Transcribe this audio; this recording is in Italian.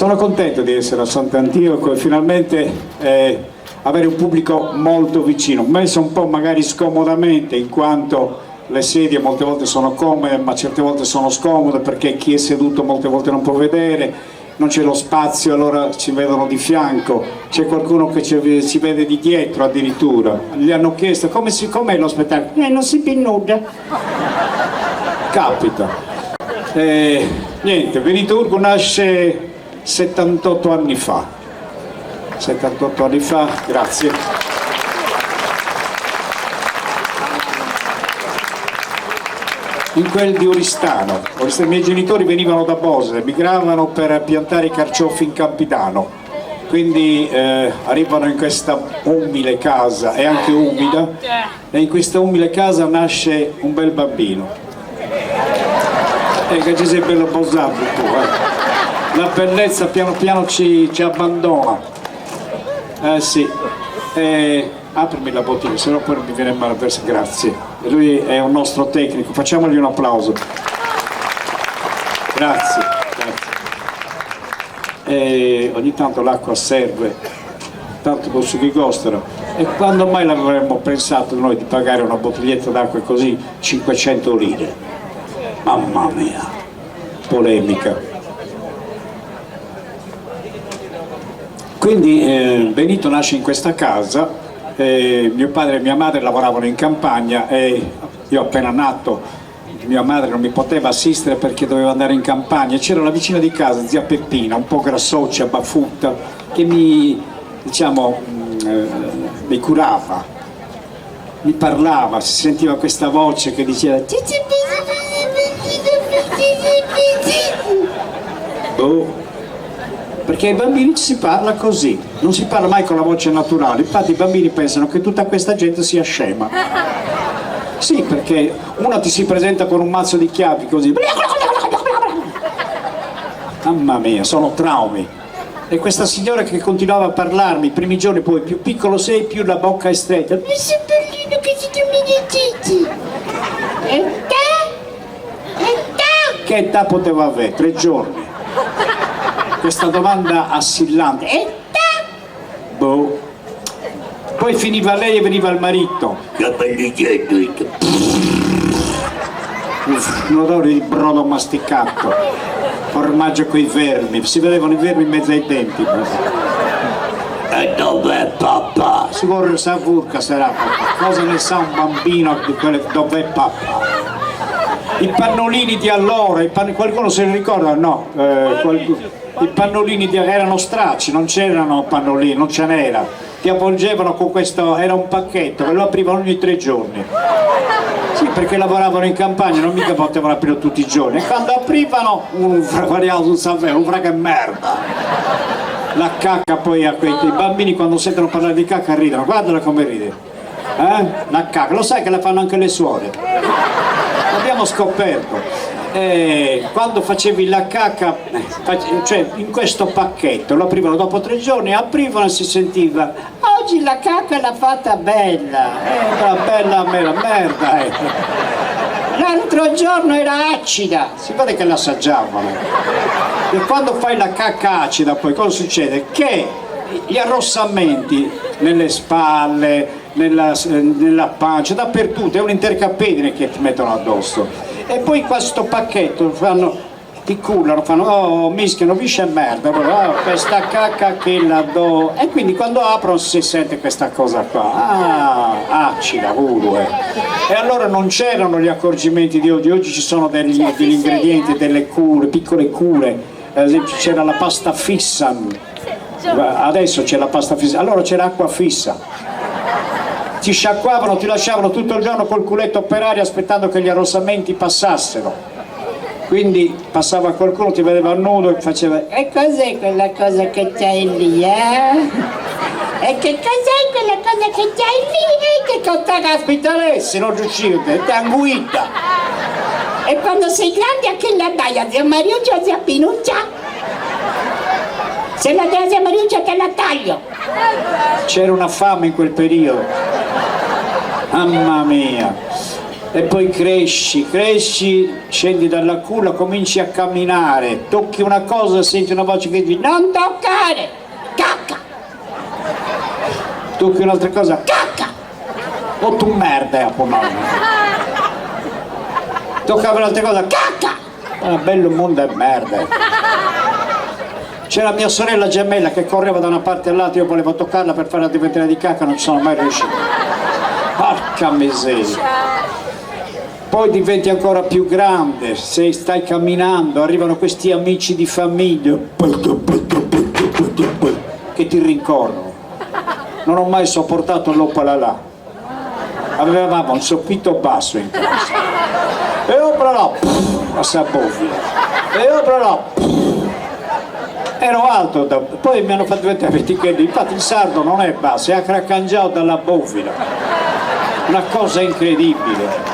Sono contento di essere a Sant'Antioco e finalmente avere un pubblico molto vicino, messo un po' magari scomodamente, in quanto le sedie molte volte sono comode ma certe volte sono scomode perché chi è seduto molte volte non può vedere, non c'è lo spazio, allora ci vedono di fianco, c'è qualcuno che ci vede di dietro addirittura. Gli hanno chiesto com'è lo spettacolo? Non si pinnuda. Capita. Niente, Veniturgo nasce 78 anni fa. 78 anni fa, grazie. In quel di Oristano. I miei genitori venivano da Bose, migravano per piantare i carciofi in Campidano, quindi arrivano in questa umile casa, è anche umida, e in questa umile casa nasce un bel bambino. Che ci sei bello posato tu, La bellezza piano piano ci abbandona. Sì. Aprimi la bottiglia, se no poi mi viene male verso. Grazie. Lui è un nostro tecnico, facciamogli un applauso. Grazie, grazie. Ogni tanto l'acqua serve, tanto con su di Gostera. E quando mai l'avremmo pensato noi di pagare una bottiglietta d'acqua così 500 lire? Mamma mia, polemica. Quindi Benito nasce in questa casa. Mio padre e mia madre lavoravano in campagna e io appena nato mia madre non mi poteva assistere perché doveva andare in campagna. C'era la vicina di casa, zia Peppina, un po' grassoccia, baffutta, che mi curava, mi parlava, si sentiva questa voce che diceva perché ai bambini ci si parla così, non si parla mai con la voce naturale, infatti i bambini pensano che tutta questa gente sia scema. Sì, perché uno ti si presenta con un mazzo di chiavi così. Mamma mia, sono traumi. E questa signora che continuava a parlarmi, i primi giorni, poi più piccolo sei, più la bocca è stretta. Mi sei bellino che si chiami E te? Che età poteva avere? 3 giorni. Questa domanda assillante. E te? Boh. Poi finiva lei e veniva il marito. Un odore di brodo masticato, formaggio coi vermi, si vedevano i vermi in mezzo ai denti. E dov'è papà? Si vuole savurca sarà papà. Cosa ne sa un bambino di quelle dov'è papà? I pannolini di allora, qualcuno se ne ricorda? No, i pannolini erano stracci, non c'erano pannolini, non ce n'era. Ti avvolgevano con questo, era un pacchetto che lo aprivano ogni 3 giorni. Sì, perché lavoravano in campagna, non mica potevano aprire tutti i giorni. E quando aprivano, un fraga merda. La cacca poi a quei bambini quando sentono parlare di cacca ridono, guardala come ride. La cacca, lo sai che la fanno anche le suore. L'abbiamo scoperto. Quando facevi la cacca, cioè in questo pacchetto, lo aprivano dopo 3 giorni, aprivano e si sentiva oggi la cacca l'ha fatta bella, bella merda. L'altro giorno era acida, si vede che l'assaggiavano. E quando fai la cacca acida poi cosa succede? Che gli arrossamenti nelle spalle, nella pancia, dappertutto, è un intercapedine che ti mettono addosso. E poi questo pacchetto ti cullano, fanno mischiano visce e merda, questa cacca che la do. E quindi quando aprono si sente questa cosa qua, acida, E allora non c'erano gli accorgimenti di oggi ci sono degli ingredienti, delle cure, piccole cure, ad esempio c'era la pasta fissa, adesso c'è la pasta fissa, allora c'era acqua fissa. Ti sciacquavano, ti lasciavano tutto il giorno col culetto per aria aspettando che gli arrossamenti passassero. Quindi passava qualcuno, ti vedeva nudo e faceva e cos'è quella cosa che c'hai lì, E che cos'è quella cosa che c'hai lì? Che cotta caspita lei, se non riuscite, ti anguita. E quando sei grande a che la dai, a zia Mariuccia o a zia Pinuccia? Se la dai a zia Mariuccia te la taglio. C'era una fame in quel periodo. Mamma mia. E poi cresci, scendi dalla culla, cominci a camminare, tocchi una cosa, senti una voce che dice non toccare, cacca! Tocchi un'altra cosa, cacca! O tu merda a pomone. Toccava un'altra cosa, cacca! Ah, bello mondo è merda. C'era mia sorella gemella che correva da una parte all'altra, io volevo toccarla per farla diventare di cacca, non ci sono mai riuscito. Porca miseria. Poi diventi ancora più grande, se stai camminando, arrivano questi amici di famiglia che ti rincorrono. Non ho mai sopportato l'opalala. Avevamo un soffitto basso in casa. E opalala, a sabofila. E opalala, ero alto, poi mi hanno fatto diventare petichelli. Infatti il sardo non è basso, è accraccangiato dalla bofila. Una cosa incredibile.